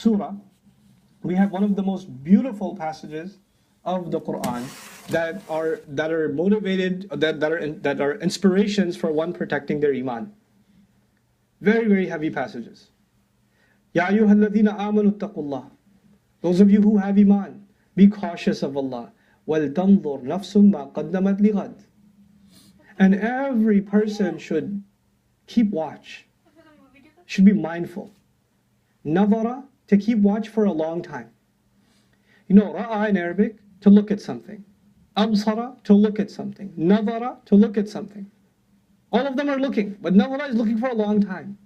surah, we have one of the most beautiful passages of the Quran that are motivated, that are inspirations for one protecting their iman. Very, very heavy passages. Ya ayyuhalladhina amanu taqullah. Those of you who have iman, be cautious of Allah. وَلْتَنْظُرْ نَفْسٌ مَا قَدَّمَتْ لِغَدٍ. And every person should keep watch, should be mindful. Nazara, to keep watch for a long time. You know, ra'a in Arabic, to look at something. Absara, to look at something. Nazara, to look at something. All of them are looking, but nazara is looking for a long time.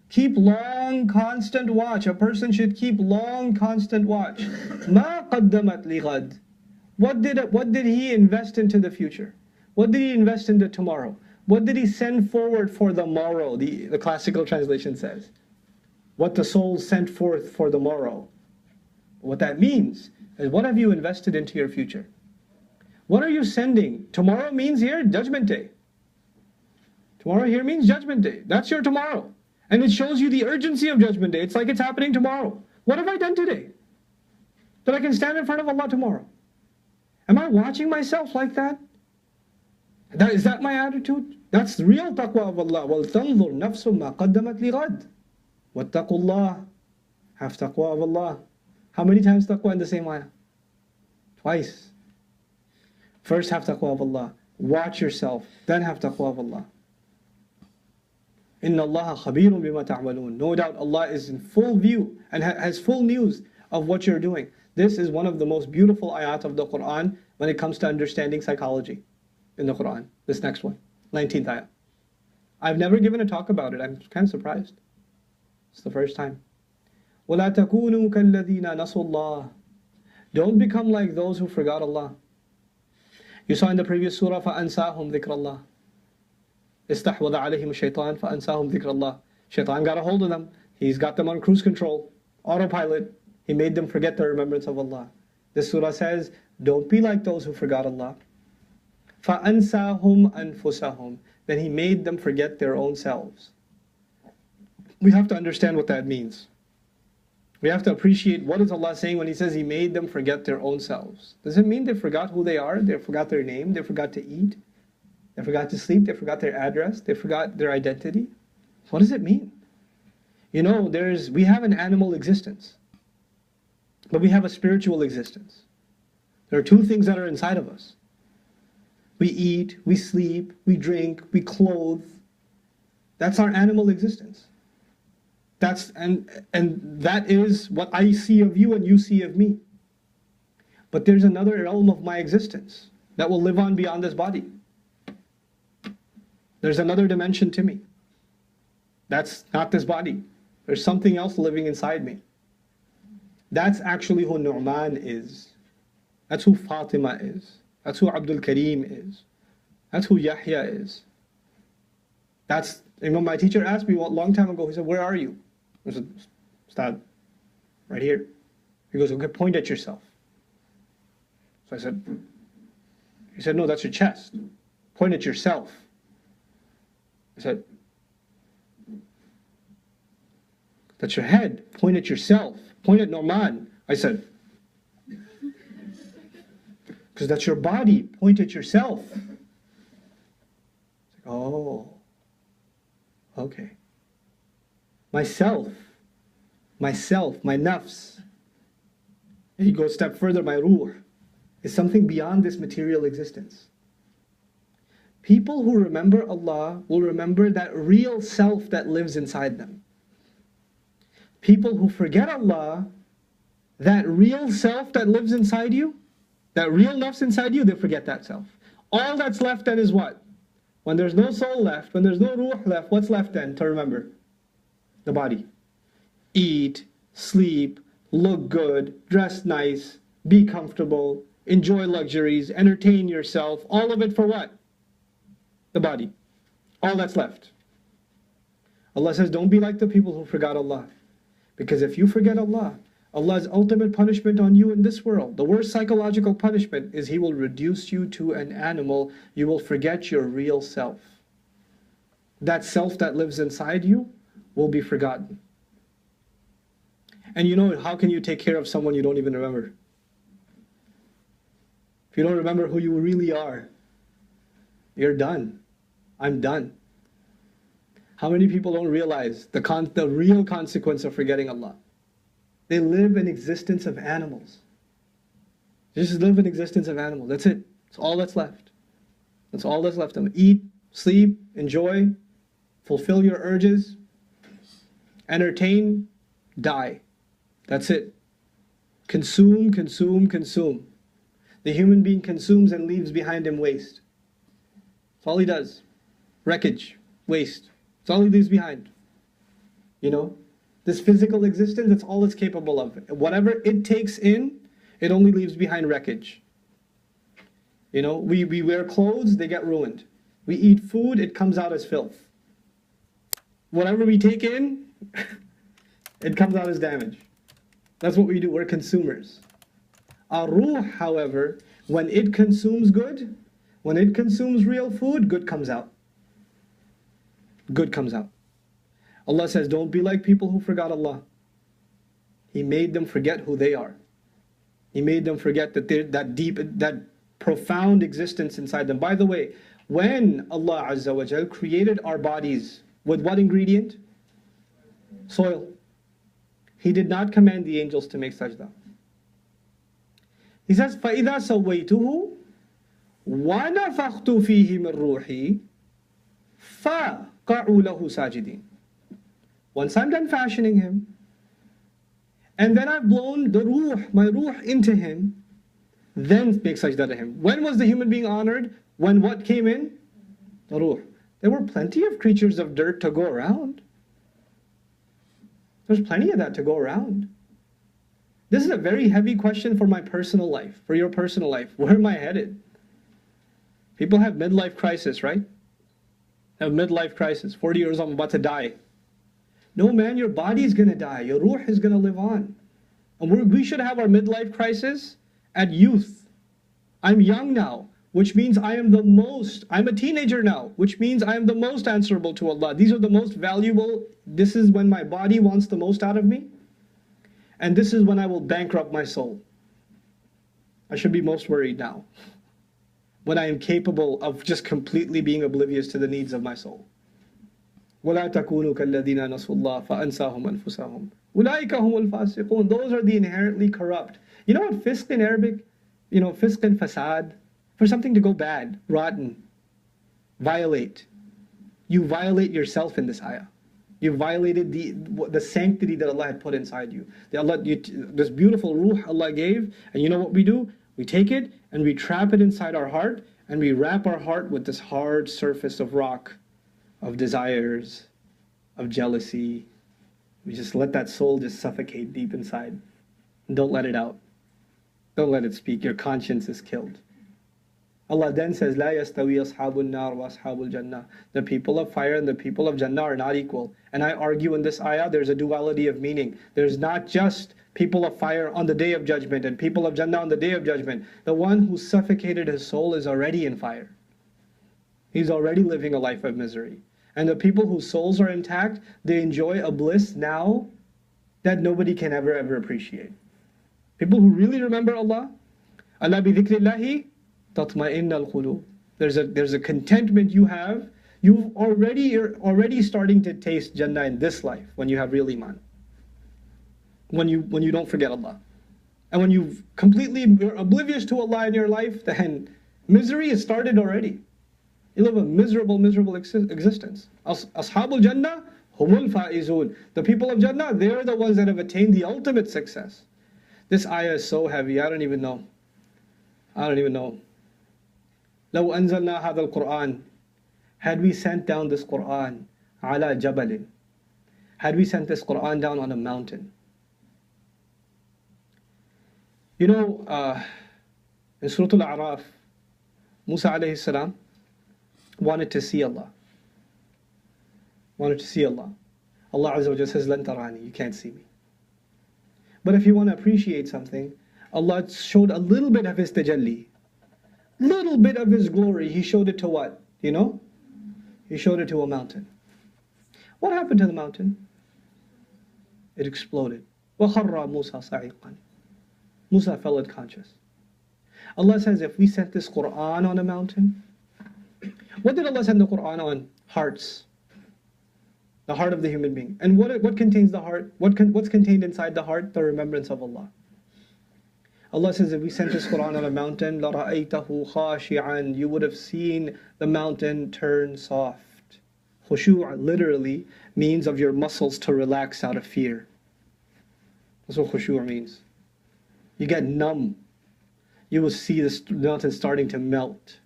Keep long, constant watch. A person should keep long, constant watch. مَا قَدَّمَتْ لِغَدٍ. What did he invest into the future? What did he invest into tomorrow? What did he send forward for the morrow? The classical translation says. What the soul sent forth for the morrow. What that means is, what have you invested into your future? What are you sending? Tomorrow means here, Judgment Day. Tomorrow here means Judgment Day. That's your tomorrow. And it shows you the urgency of Judgment Day. It's like it's happening tomorrow. What have I done today that I can stand in front of Allah tomorrow? Am I watching myself like that? Is that my attitude? That's the real taqwa of Allah. وَلْتَنْظُرْ نَفْسٌ مَا قَدَّمَتْ لِغَدٍ. وَاتَّقُوا اللَّهِ. Have taqwa of Allah. How many times taqwa in the same ayah? Twice. First have taqwa of Allah. Watch yourself. Then have taqwa of Allah. Inna Allah khabirun bima ta'malun. No doubt Allah is in full view and has full news of what you're doing. This is one of the most beautiful ayat of the Quran when it comes to understanding psychology in the Quran. This next one, 19th ayah. I've never given a talk about it. I'm kind of surprised. It's the first time. وَلَا تَكُونُوا كَالَّذِينَ نَسُوا اللَّهِ. Don't become like those who forgot Allah. You saw in the previous surah, فَأَنْسَاهُمْ ذِكْرَ اللَّهِ. استحوذ عليهم الشيطان فأنساهم ذكر الله. Shaitan got a hold of them. He's got them on cruise control, autopilot. He made them forget the remembrance of Allah. This surah says, don't be like those who forgot Allah. فَأَنْسَاهُمْ أَنفُسَهُمْ. Then He made them forget their own selves. We have to understand what that means. We have to appreciate what is Allah saying when He says He made them forget their own selves. Does it mean they forgot who they are? They forgot their name? They forgot to eat? They forgot to sleep? They forgot their address? They forgot their identity? What does it mean? You know, we have an animal existence, but we have a spiritual existence. There are two things that are inside of us. We eat, we sleep, we drink, we clothe. That's our animal existence. And that is what I see of you and you see of me. But there's another realm of my existence that will live on beyond this body. There's another dimension to me. That's not this body. There's something else living inside me. That's actually who Nu'man is. That's who Fatima is. That's who Abdul Kareem is. That's who Yahya is. My teacher asked me a long time ago, he said, where are you? I said, Ustad, right here. He goes, okay, point at yourself. So he said, no, that's your chest. Point at yourself. I said, that's your head. Point at yourself. Point at Nu'man. I said, because that's your body. Point at yourself. Oh, okay. Myself, my nafs. And he goes a step further, my ruh, is something beyond this material existence. People who remember Allah will remember that real self that lives inside them. People who forget Allah, that real self that lives inside you, that real nafs inside you, they forget that self. All that's left then is what? When there's no soul left, when there's no ruh left, what's left then to remember? The body. Eat, sleep, look good, dress nice, be comfortable, enjoy luxuries, entertain yourself, all of it for what? The body. All that's left. Allah says, don't be like the people who forgot Allah. Because if you forget Allah, Allah's ultimate punishment on you in this world, the worst psychological punishment, is He will reduce you to an animal. You will forget your real self. That self that lives inside you will be forgotten. And you know, how can you take care of someone you don't even remember? If you don't remember who you really are, you're done. I'm done. How many people don't realize the real consequence of forgetting Allah? They live an existence of animals. They just live an existence of animals. That's it. That's all that's left. That's all that's left. Eat, sleep, enjoy, fulfill your urges, entertain, die. That's it. Consume, consume, consume. The human being consumes and leaves behind him waste. That's all he does. Wreckage, waste. That's all he leaves behind. You know, this physical existence, that's all it's capable of. Whatever it takes in, it only leaves behind wreckage. You know, we wear clothes, they get ruined. We eat food, it comes out as filth. Whatever we take in, it comes out as damage. That's what we do, we're consumers. Our ruh, however, when it consumes good, when it consumes real food, good comes out. Good comes out. Allah says, don't be like people who forgot Allah. He made them forget who they are. He made them forget that deep, that profound existence inside them. By the way, when Allah Azza wa Jal created our bodies with what ingredient? Soil. He did not command the angels to make sajda. He says, فَإِذَا سَوَّيْتُهُ وَنَفَخْتُ فِيهِ مِنْ رُوحِي فَقَعُوا لَهُ سَاجِدِينَ. Once I'm done fashioning him, and then I've blown the ruh, my ruh into him, then make sajda to him. When was the human being honored? When what came in? The ruh. There were plenty of creatures of dirt to go around. There's plenty of that to go around. This is a very heavy question for my personal life, for your personal life. Where am I headed? People have midlife crisis, right? Have midlife crisis. 40 years old, I'm about to die. No, man, your body is going to die. Your ruh is going to live on. And we should have our midlife crisis at youth. I'm young now, which means I'm a teenager now, which means I am the most answerable to Allah. These are the most valuable. This is when my body wants the most out of me. And this is when I will bankrupt my soul. I should be most worried now, when I am capable of just completely being oblivious to the needs of my soul. وَلَا تَكُونُوا كَالَّذِينَ نَسُوا اللَّهَ فَأَنْسَاهُمْ أَنفُسَهُمْ أُولَٰئِكَ هُمُ الْفَاسِقُونَ. Those are the inherently corrupt. You know what fisq in Arabic? You know, fisq and fasad? For something to go bad, rotten, violate. You violate yourself in this ayah. You violated the sanctity that Allah had put inside you. This beautiful ruh Allah gave, and you know what we do? We take it and we trap it inside our heart, and we wrap our heart with this hard surface of rock, of desires, of jealousy. We just let that soul just suffocate deep inside. And don't let it out. Don't let it speak. Your conscience is killed. Allah then says, لا يستوي أصحاب النار وأصحاب الجنة. The people of fire and the people of Jannah are not equal. And I argue in this ayah, there's a duality of meaning. There's not just people of fire on the day of judgment and people of Jannah on the day of judgment. The one who suffocated his soul is already in fire. He's already living a life of misery. And the people whose souls are intact, they enjoy a bliss now that nobody can ever appreciate. People who really remember Allah, Allah bi dhikrillahi tatma'inna al-qulub. There's a contentment you have. You're already starting to taste Jannah in this life when you have real iman. When you don't forget Allah. And when you're oblivious to Allah in your life, then misery has started already. You live a miserable existence. Ashabul Jannah, humul faizun. The people of Jannah, they're the ones that have attained the ultimate success. This ayah is so heavy, I don't even know. لو أنزلنا هذا القرآن, had we sent down this Quran, على جبل, had we sent this Quran down on a mountain. You know, in Surah Al-A'raf, Musa alayhi salam wanted to see Allah. Allah Azza wa Jalla says, لن تراني, you can't see me. But if you want to appreciate something, Allah showed a little bit of His tajalli. Little bit of His glory. He showed it to what? You know? He showed it to a mountain. What happened to the mountain? It exploded. وَخَرَّ مُوسَى صَعِقًا. Musa fell unconscious. Allah says, if we sent this Quran on a mountain, what did Allah send the Quran on? Hearts. The heart of the human being. And what contains the heart? What's contained inside the heart? The remembrance of Allah. Allah says, if we sent this Quran on a mountain, لَرَأَيْتَهُ خَاشِعًا, you would have seen the mountain turn soft. Khushu' literally means of your muscles to relax out of fear. That's what khushu' means. You get numb. You will see the mountain starting to melt.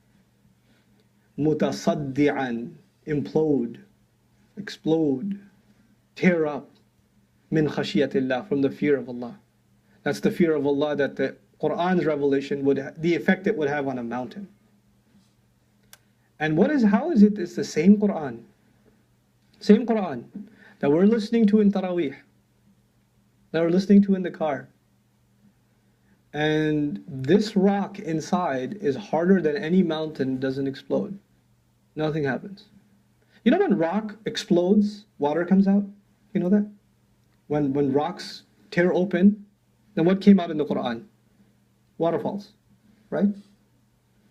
مُتَصَدِّعًا, implode, explode, tear up. مِنْ خَشِيَةِ اللَّهِ, from the fear of Allah. That's the fear of Allah that the Qur'an's revelation the effect it would have on a mountain. And how is it? It's the same Qur'an. Same Qur'an that we're listening to in Taraweeh, that we're listening to in the car. And this rock inside is harder than any mountain, doesn't explode. Nothing happens. You know when rock explodes, water comes out? You know that? When rocks tear open, then what came out in the Qur'an? Waterfalls, right?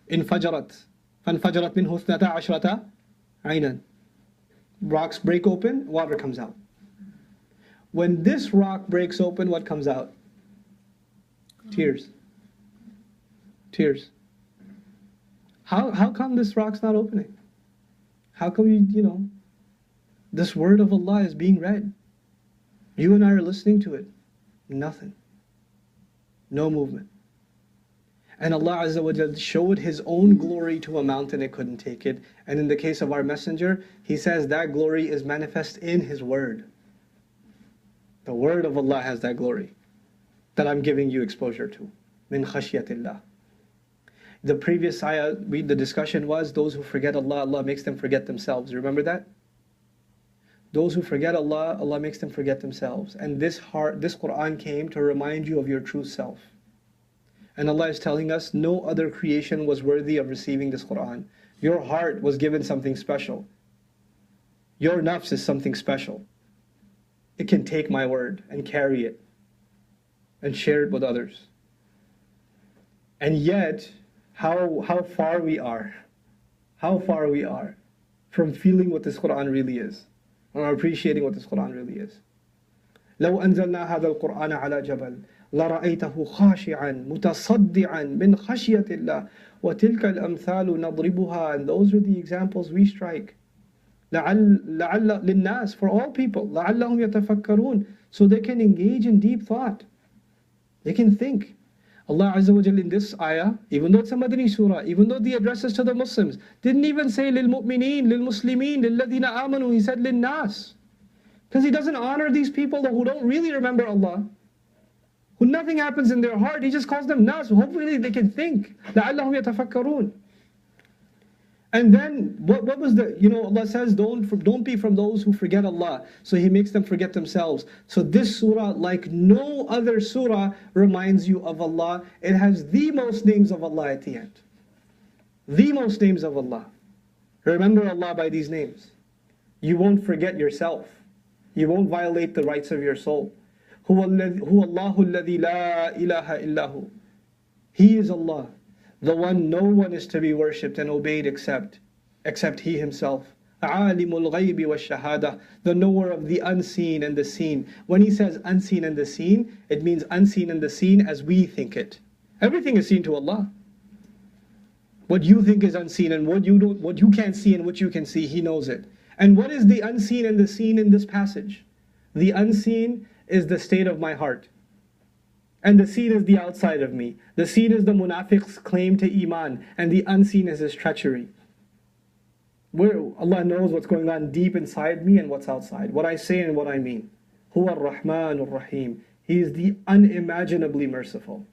انفجرت فانفجرت منه 12 عينا. Rocks break open, water comes out. When this rock breaks open, what comes out? Tears. Tears. How come this rock's not opening? How come this word of Allah is being read? You and I are listening to it. Nothing. No movement. And Allah Azza wa Jal showed His own glory to a mountain, it couldn't take it. And in the case of our messenger, he says that glory is manifest in his word. The word of Allah has that glory that I'm giving you exposure to. Min khashyatillah. The previous ayah, the discussion was those who forget Allah, Allah makes them forget themselves. Remember that? Those who forget Allah, Allah makes them forget themselves. And this Qur'an came to remind you of your true self. And Allah is telling us no other creation was worthy of receiving this Qur'an. Your heart was given something special. Your nafs is something special. It can take my word and carry it and share it with others. And yet, how far we are from feeling what this Qur'an really is, or appreciating what this Qur'an really is. لو أنزلنا هذا القرآن على جبل لرأيته خاشعا متصدعا من خشية الله وتلك الأمثال نضربها. And those are the examples we strike. لعل للناس, for all people, لعلهم يتفكرون, so they can engage in deep thought. They can think. Allah Azza wa Jalla in this ayah, even though it's a Madani surah, even though the addresses to the Muslims, didn't even say للمؤمنين للمسلمين للذين آمنوا, He said للناس. Because He doesn't honor these people who don't really remember Allah, who nothing happens in their heart. He just calls them nas. Hopefully they can think. لَعَلَّهُمْ يَتَفَكَّرُونَ. And then, what was Allah says, don't be from those who forget Allah. So He makes them forget themselves. So this surah, like no other surah, reminds you of Allah. It has the most names of Allah at the end. The most names of Allah. Remember Allah by these names. You won't forget yourself. You won't violate the rights of your soul. هو الله الذي لا إله إلا هو. He is Allah, the one no one is to be worshipped and obeyed except He Himself. عالم الغيب والشهادة, the knower of the unseen and the seen. When He says unseen and the seen, it means unseen and the seen as we think it. Everything is seen to Allah. What you think is unseen and what you can't see and what you can see, He knows it. And what is the unseen and the seen in this passage? The unseen is the state of my heart. And the seen is the outside of me. The seen is the munafiq's claim to iman. And the unseen is his treachery. Where Allah knows what's going on deep inside me and what's outside. What I say and what I mean. Huwa ar-Rahman ar-Rahim. He is the unimaginably merciful.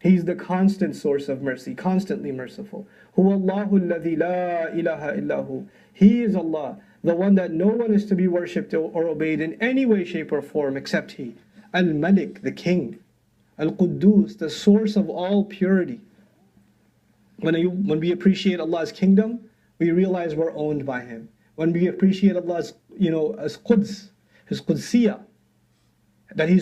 He's the constant source of mercy, constantly merciful. Huwa Allahu alladhi la ilaha illahu. He is Allah, the one that no one is to be worshipped or obeyed in any way, shape or form except He. Al-Malik, the King. Al-Quddus, the source of all purity. When we appreciate Allah's kingdom, we realize we're owned by Him. When we appreciate Allah's, as Quds, His Qudsiyah, that He's